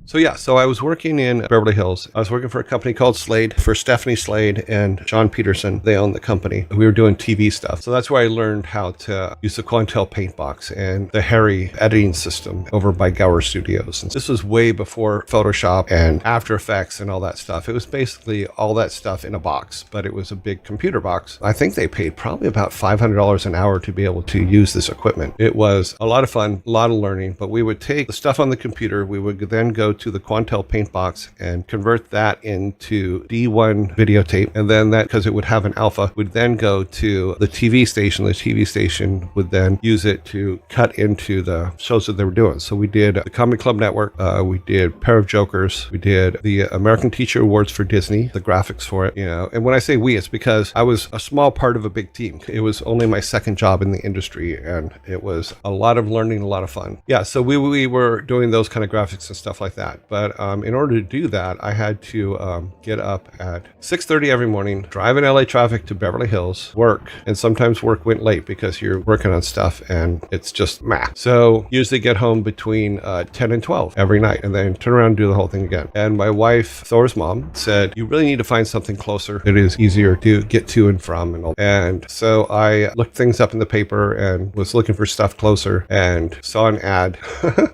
So I was working in Beverly Hills. I was working for a company called Slade, for Stephanie Slade and John Peterson. They own the company. We were doing TV stuff. So that's where I learned how to use the Quantel paint box and the Harry editing system over by Gower Studios. And this was way before Photoshop and After Effects and all that stuff. It was basically all that stuff in a box, but it was a big computer box. I think they paid probably about $500 an hour to be able to use this equipment. It was a lot of fun, a lot of learning, but we would take the stuff on the computer. We would then go to the Quantel paint box and convert that into D1 videotape. And then that, because it would have an alpha, would then go to the TV station. The TV station would then use it to cut into the shows that they were doing. So we did the Comedy Club Network. We did Pair of Jokers. We did the American Teacher Awards for Disney, the graphics for it, And when I say we, it's because I was a small part of a big team. It was only my second job in the industry, and it was a lot of learning, a lot of fun. Yeah, so we were doing those kind of graphics and stuff like that. But in order to do that, I had to get up at 6:30 every morning, drive in LA traffic to Beverly Hills, work, and sometimes work went late because you're working on stuff and it's just math. So usually get home between 10 and 12 every night, and then turn around and do the whole thing again. And my wife, Thor's mom, said, you really need to find something closer. It is easier to get to and from. And so I looked things up in the paper and was looking for stuff closer and saw an ad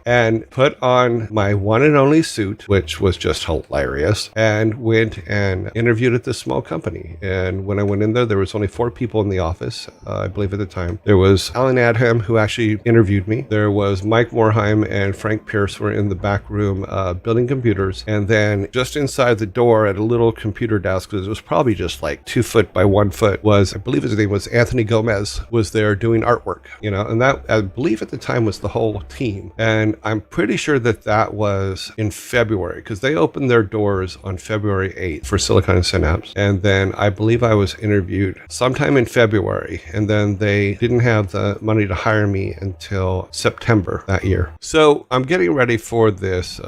and put on my one and only suit, which was just hilarious, and went and interviewed at this small company. And when I went in there was only 4 people in the office, I believe at the time. There was Alan Adham, who actually interviewed me. There was Mike Morheim and Frank Pierce were in the back room building computers. And then just inside the door at a little computer desk, because it was probably just like 2 foot by 1 foot, was, I believe his name was Anthony Gomez, was there doing artwork, and that, I believe at the time, was the whole team. And I'm pretty sure that was in February, because they opened their doors on February 8th for Silicon and Synapse. And then I believe I was interviewed sometime in February, and then they didn't have the money to hire me until September that year. So I'm getting ready for this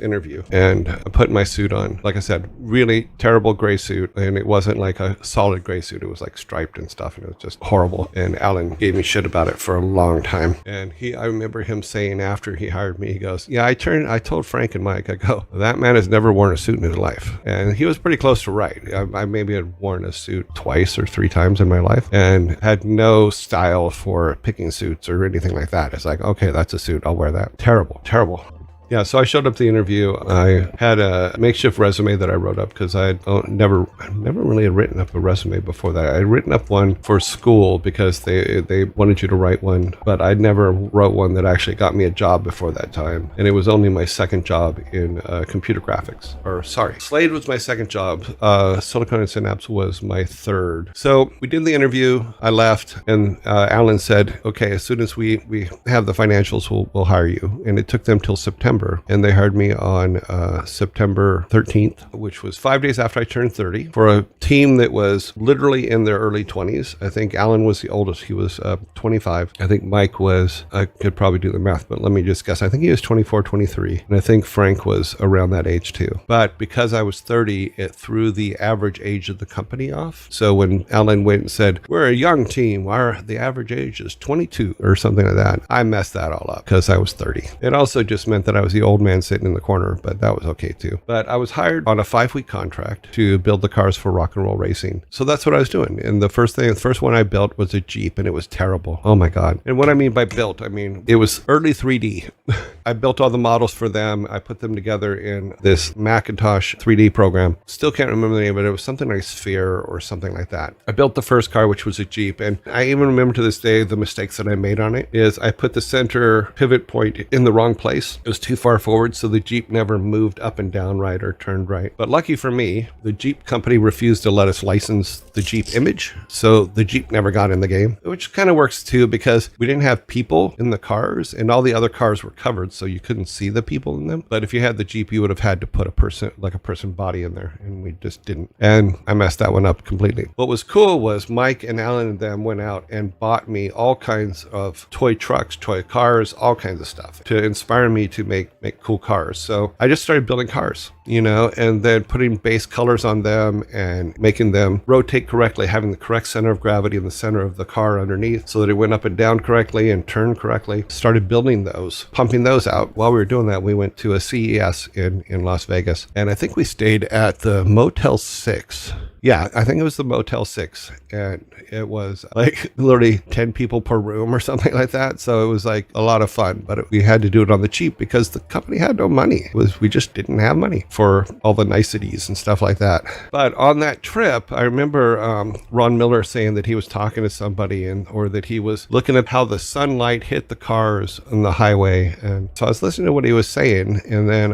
interview, and I put my suit on. Like I said, really terrible gray suit, and it wasn't like a solid gray suit. It was like striped and stuff, and it was just horrible. And Alan gave me shit about it for a long time. And I remember him saying after he hired me, he goes, yeah, I told Frank and Mike, I go, that man has never worn a suit in his life. And he was pretty close to right. I maybe had worn a suit twice or 3 times in my life and had no style for picking suits or anything like that. It's like, okay, that's a suit, I'll wear that. Terrible, terrible. Yeah, so I showed up to the interview. I had a makeshift resume that I wrote up because I never really had written up a resume before that. I had written up one for school because they wanted you to write one, but I never wrote one that actually got me a job before that time. And it was only my second job in computer graphics. Slade was my second job. Silicon and Synapse was my third. So we did the interview. I left, and Alan said, okay, as soon as we have the financials, we'll hire you. And it took them till September. And they hired me on September 13th, which was 5 days after I turned 30, for a team that was literally in their early 20s. I think Alan was the oldest. He was 25. I think Mike was, I could probably do the math, but let me just guess. I think he was 24, 23. And I think Frank was around that age too. But because I was 30, it threw the average age of the company off. So when Alan went and said, we're a young team, the average age is 22 or something like that, I messed that all up because I was 30. It also just meant that I was the old man sitting in the corner, but that was okay too. But I was hired on a 5-week contract to build the cars for rock and roll racing. So that's what I was doing. And the first one I built was a Jeep, and it was terrible. Oh my God. And what I mean by built, I mean, it was early 3D. I built all the models for them. I put them together in this Macintosh 3D program. Still can't remember the name, but it was something like Sphere or something like that. I built the first car, which was a Jeep. And I even remember to this day, the mistakes that I made on it is I put the center pivot point in the wrong place. It was too far forward, so the Jeep never moved up and down right or turned right. But lucky for me, the Jeep company refused to let us license the Jeep image, so the Jeep never got in the game, which kind of works too because we didn't have people in the cars, and all the other cars were covered, so you couldn't see the people in them. But if you had the Jeep, you would have had to put a person body in there, and we just didn't. And I messed that one up completely. What was cool was Mike and Alan and them went out and bought me all kinds of toy trucks, toy cars, all kinds of stuff to inspire me to make make cool cars. So I just started building cars, and then putting base colors on them and making them rotate correctly, having the correct center of gravity in the center of the car underneath so that it went up and down correctly and turned correctly. Started building those, pumping those out. While we were doing that, we went to a CES in Las Vegas, and I think we stayed at the Motel 6. Yeah, I think it was the Motel 6, and it was like literally 10 people per room or something like that. So it was like a lot of fun, but we had to do it on the cheap because the company had no money. We just didn't have money for all the niceties and stuff like that. But on that trip, I remember Ron Miller saying that he was talking to somebody or that he was looking at how the sunlight hit the cars on the highway. And so I was listening to what he was saying, and then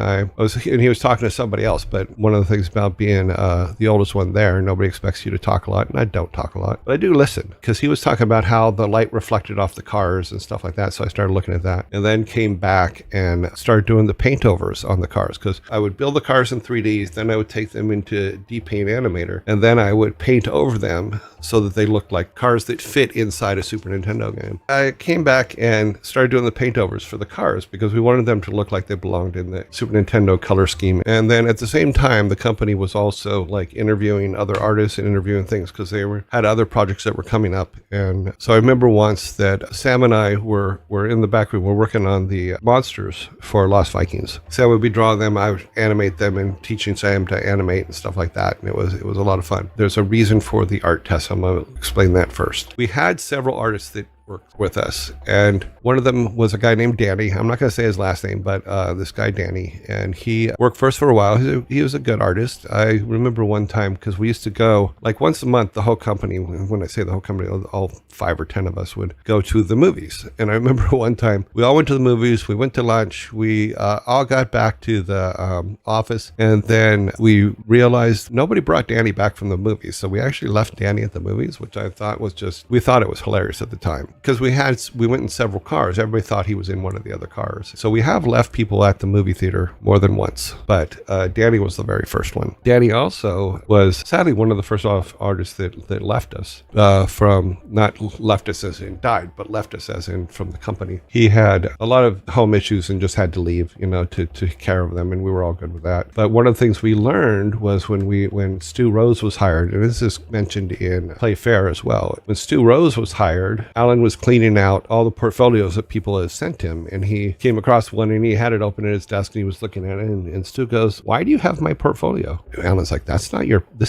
he was talking to somebody else. But one of the things about being the oldest one there, nobody expects you to talk a lot, and I don't talk a lot, but I do listen, because he was talking about how the light reflected off the cars and stuff like that. So I started looking at that, and then came back and started doing the paint overs on the cars, because I would build the cars in 3D, then I would take them into D-Paint Animator, and then I would paint over them so that they looked like cars that fit inside a Super Nintendo game. I came back and started doing the paint overs for the cars because we wanted them to look like they belonged in the Super Nintendo color scheme. And then at the same time, the company was also like interviewing other artists and interviewing things because they had other projects that were coming up. And so I remember once that Sam and I were in the back room, we're working on the monsters for Lost Vikings. Sam would be drawing them, I would animate them, and teaching Sam to animate and stuff like that. And it was a lot of fun. There's a reason for the art test. I'm going to explain that first. We had several artists that worked with us, and one of them was a guy named Danny. I'm not going to say his last name, but this guy Danny, and he worked for us for a while. He was a good artist. I remember one time, because we used to go like once a month, the whole company, when I say the whole company, all 5 or 10 of us would go to the movies. And I remember one time we all went to the movies, we went to lunch, we all got back to the office, and then we realized nobody brought Danny back from the movies. So we actually left Danny at the movies, which I thought was we thought it was hilarious at the time. Because we went in several cars. Everybody thought he was in one of the other cars. So we have left people at the movie theater more than once. But Danny was the very first one. Danny also was sadly one of the first artists that left us not left us as in died, but left us as in from the company. He had a lot of home issues and just had to leave, to take care of them. And we were all good with that. But one of the things we learned was when Stu Rose was hired, and this is mentioned in Play Fair as well. When Stu Rose was hired, Alan was cleaning out all the portfolios that people had sent him, and he came across one and he had it open at his desk and he was looking at it, and Stu goes, "Why do you have my portfolio?" And Alan's like, this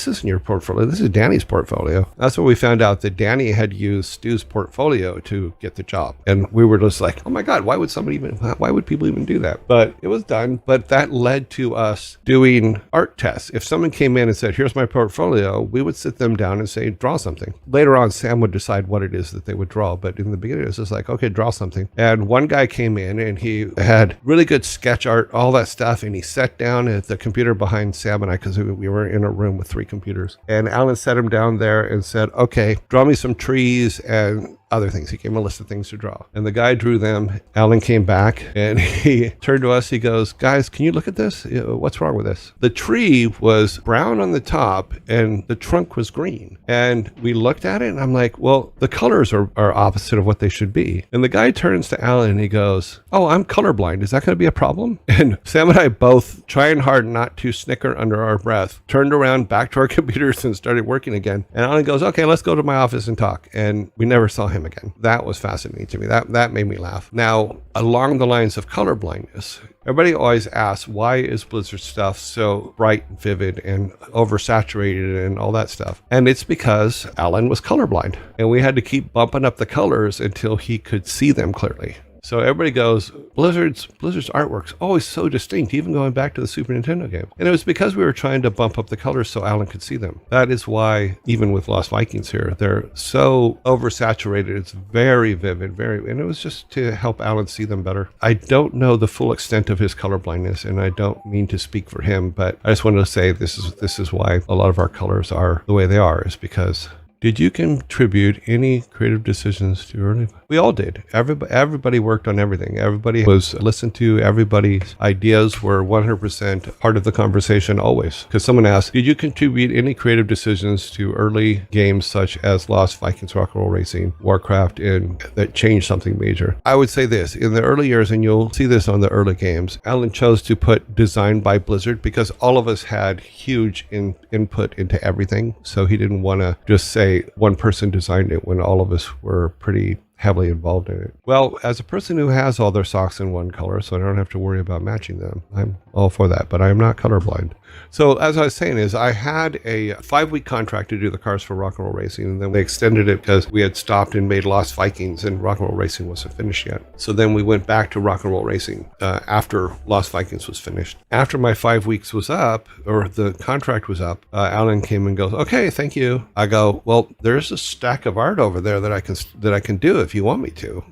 isn't your portfolio, this is Danny's portfolio. That's when we found out that Danny had used Stu's portfolio to get the job, and we were just like, oh my god, why would people even do that? But it was done. But that led to us doing art tests. If someone came in and said, here's my portfolio, we would sit them down and say, draw something. Later on, Sam would decide what it is that they would draw, but in the beginning it was just like, okay, draw something. And one guy came in and he had really good sketch art, all that stuff, and he sat down at the computer behind Sam and I, because we were in a room with 3 computers, and Alan sat him down there and said, okay, draw me some trees and other things. He gave him a list of things to draw, and the guy drew them. Alan came back and he turned to us, he goes, guys, can you look at this? What's wrong with this? The tree was brown on the top and the trunk was green. And we looked at it and I'm like, well, the colors are opposite of what they should be. And the guy turns to Alan and he goes, oh, I'm colorblind, is that going to be a problem? And Sam and I, both trying hard not to snicker under our breath, turned around back to our computers and started working again. And Alan goes, okay, let's go to my office and talk. And we never saw him again. That was fascinating to me. That made me laugh. Now, along the lines of color blindness, everybody always asks, why is Blizzard stuff so bright and vivid and oversaturated and all that stuff? And it's because Alan was colorblind, and we had to keep bumping up the colors until he could see them clearly. So everybody goes, Blizzard's artwork's always so distinct, even going back to the Super Nintendo game. And it was because we were trying to bump up the colors so Alan could see them. That is why, even with Lost Vikings here, they're so oversaturated. It's very vivid, and it was just to help Alan see them better. I don't know the full extent of his color blindness, and I don't mean to speak for him, but I just wanted to say this is why a lot of our colors are the way they are, is because Did you contribute any creative decisions to early? We all did. Everybody worked on everything. Everybody was listened to. Everybody's ideas were 100% part of the conversation always. Because someone asked, did you contribute any creative decisions to early games such as Lost Vikings, Rock and Roll Racing, Warcraft, and that changed something major? I would say this. In the early years, and you'll see this on the early games, Alan chose to put design by Blizzard because all of us had huge input into everything. So he didn't want to just say one person designed it when all of us were pretty heavily involved in it. Well, as a person who has all their socks in one color, so I don't have to worry about matching them, I'm all for that, but I'm not colorblind. So as I was saying is I had a 5-week contract to do the cars for Rock and Roll Racing, and then we extended it because we had stopped and made Lost Vikings and Rock and Roll Racing wasn't finished yet. So then we went back to Rock and Roll Racing after Lost Vikings was finished. After my 5 weeks was up, or the contract was up, Alan came and goes, okay, thank you. I go, well, there's a stack of art over there that I can do if you want me to,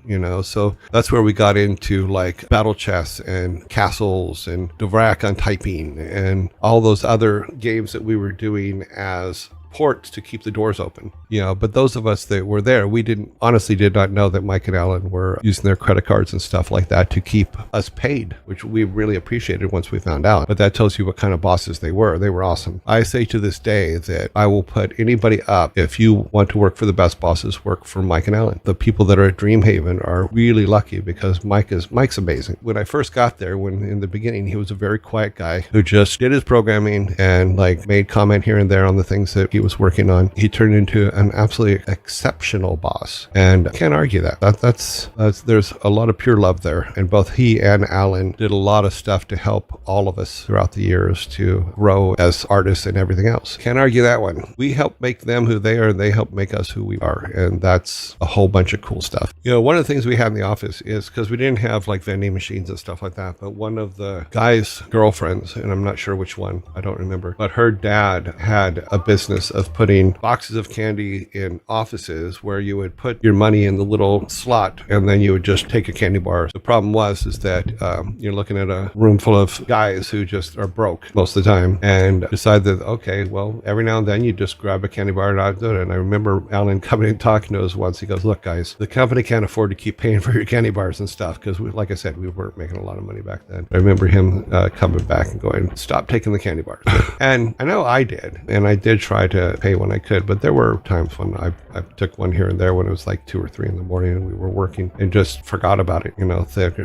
so that's where we got into like battle chess and castles and Dvorak on typing and all those other games that we were doing as ports to keep the doors open, but those of us that were there, we honestly did not know that Mike and Alan were using their credit cards and stuff like that to keep us paid, which we really appreciated once we found out. But that tells you what kind of bosses they were. They were awesome. I say to this day that I will put anybody up. If you want to work for the best bosses, work for Mike and Alan. The people that are at Dreamhaven are really lucky because Mike's amazing. When I first got there, in the beginning, he was a very quiet guy who just did his programming and like made comment here and there on the things that he was working on. He turned into an absolutely exceptional boss, and I can't argue that. That's there's a lot of pure love there, and both he and Alan did a lot of stuff to help all of us throughout the years to grow as artists and everything else. Can't argue that one. We helped make them who they are, and they helped make us who we are, and that's a whole bunch of cool stuff. One of the things we had in the office is, because we didn't have like vending machines and stuff like that, but one of the guy's girlfriends, and I'm not sure which one, I don't remember, but her dad had a business of putting boxes of candy in offices where you would put your money in the little slot and then you would just take a candy bar. The problem is that you're looking at a room full of guys who just are broke most of the time and decide that, okay, well, every now and then you just grab a candy bar and I'll do it. And I remember Alan coming and talking to us once. He goes, look, guys, the company can't afford to keep paying for your candy bars and stuff because, like I said, we weren't making a lot of money back then. I remember him coming back and going, stop taking the candy bars. And I know I did, and I did try to pay when I could, but there were times when I took one here and there when it was like 2 or 3 in the morning and we were working and just forgot about it,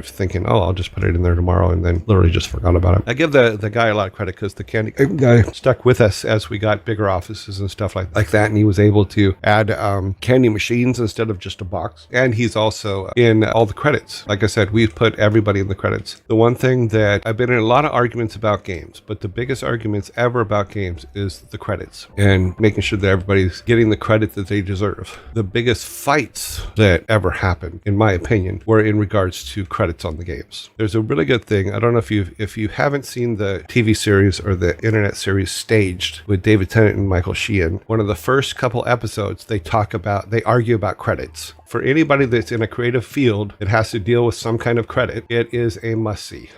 thinking, oh, I'll just put it in there tomorrow, and then literally just forgot about it. I give the guy a lot of credit because the candy guy stuck with us as we got bigger offices and stuff like that, and he was able to add candy machines instead of just a box. And he's also in all the credits. Like I said, we've put everybody in the credits. The one thing that I've been in a lot of arguments about games, but the biggest arguments ever about games is the credits and making sure that everybody's getting the credit that they deserve. The biggest fights that ever happened, in my opinion, were in regards to credits on the games. There's a really good thing. I don't know if you haven't seen the TV series or the internet series Staged with David Tennant and Michael Sheehan. One of the first couple episodes, they argue about credits. For anybody that's in a creative field that has to deal with some kind of credit, it is a must-see.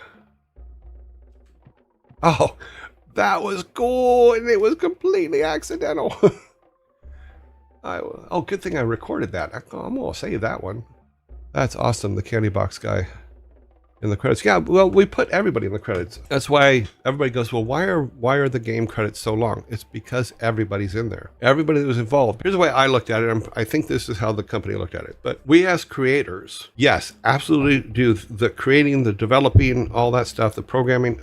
Oh, that was cool, and it was completely accidental. Good thing I recorded that. I'm going to save that one. That's awesome, the candy box guy in the credits. Yeah, well, we put everybody in the credits. That's why everybody goes, well, why are the game credits so long? It's because everybody's in there. Everybody that was involved. Here's the way I looked at it. I think this is how the company looked at it. But we as creators, yes, absolutely do the creating, the developing, all that stuff, the programming.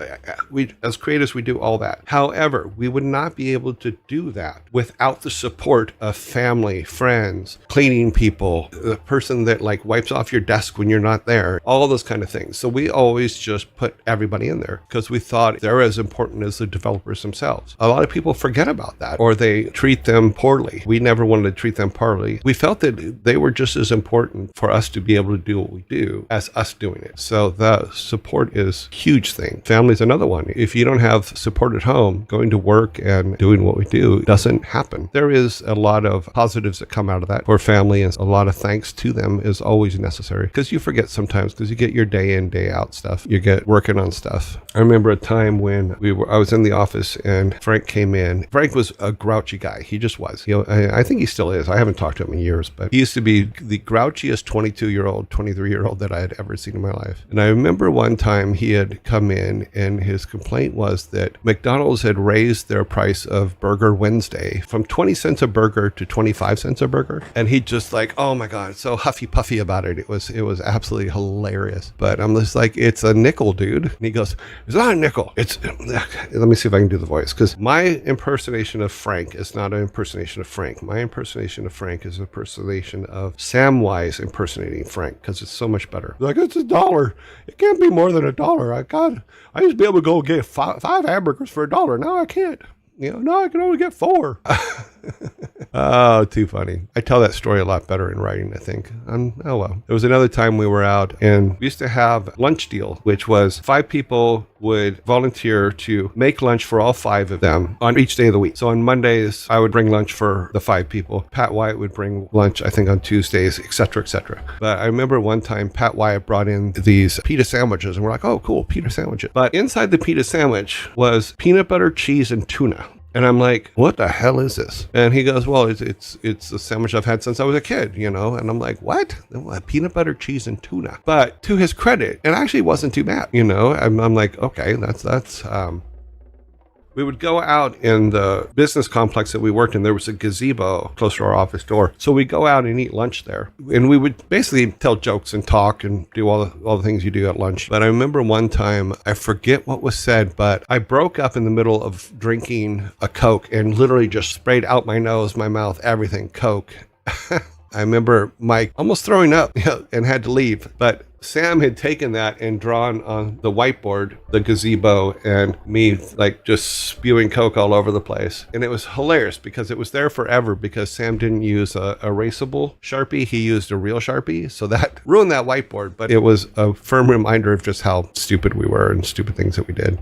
We as creators, we do all that. However, we would not be able to do that without the support of family, friends, cleaning people, the person that like wipes off your desk when you're not there, all those kind of things. So we always just put everybody in there because we thought they're as important as the developers themselves. A lot of people forget about that, or they treat them poorly. We never wanted to treat them poorly. We felt that they were just as important for us to be able to do what we do as us doing it. So the support is a huge thing. Family's another one. If you don't have support at home, going to work and doing what we do doesn't happen. There is a lot of positives that come out of that for family, and a lot of thanks to them is always necessary because you forget sometimes because you get your day in, day out stuff. You get working on stuff. I remember a time when I was in the office and Frank came in. Frank was a grouchy guy. He just was. I think he still is. I haven't talked to him in years, but he used to be the grouchiest 22-year-old, 23-year-old that I had ever seen in my life. And I remember one time he had come in and his complaint was that McDonald's had raised their price of Burger Wednesday from 20 cents a burger to 25 cents a burger. And he just like, oh my God, so huffy puffy about it. It was absolutely hilarious. But I'm just like, it's a nickel, dude. And he goes, it's not a nickel. Let me see if I can do the voice. Because my impersonation of Frank is not an impersonation of Frank. My impersonation of Frank is an impersonation of Samwise impersonating Frank because it's so much better. Like, it's $1. It can't be more than $1. I used to be able to go get five hamburgers for $1. Now I can't. No, I can only get 4. Oh, too funny. I tell that story a lot better in writing, I think. Oh, well. There was another time we were out and we used to have lunch deal, which was 5 people would volunteer to make lunch for all 5 of them on each day of the week. So on Mondays, I would bring lunch for the 5 people. Pat Wyatt would bring lunch, I think, on Tuesdays, et cetera, et cetera. But I remember one time Pat Wyatt brought in these pita sandwiches and we're like, oh, cool, pita sandwiches. But inside the pita sandwich was peanut butter, cheese, and tuna. And I'm like, what the hell is this? And he goes, well, it's a sandwich I've had since I was a kid, And I'm like, what? Peanut butter, cheese, and tuna. But to his credit, it actually wasn't too bad, I'm like, okay, that's we would go out in the business complex that we worked in. There was a gazebo close to our office door. So we'd go out and eat lunch there. And we would basically tell jokes and talk and do all the things you do at lunch. But I remember one time, I forget what was said, but I broke up in the middle of drinking a Coke and literally just sprayed out my nose, my mouth, everything, Coke. I remember Mike almost throwing up and had to leave. But Sam had taken that and drawn on the whiteboard, the gazebo, and me like just spewing Coke all over the place. And it was hilarious because it was there forever because Sam didn't use a erasable Sharpie. He used a real Sharpie. So that ruined that whiteboard. But it was a firm reminder of just how stupid we were and stupid things that we did.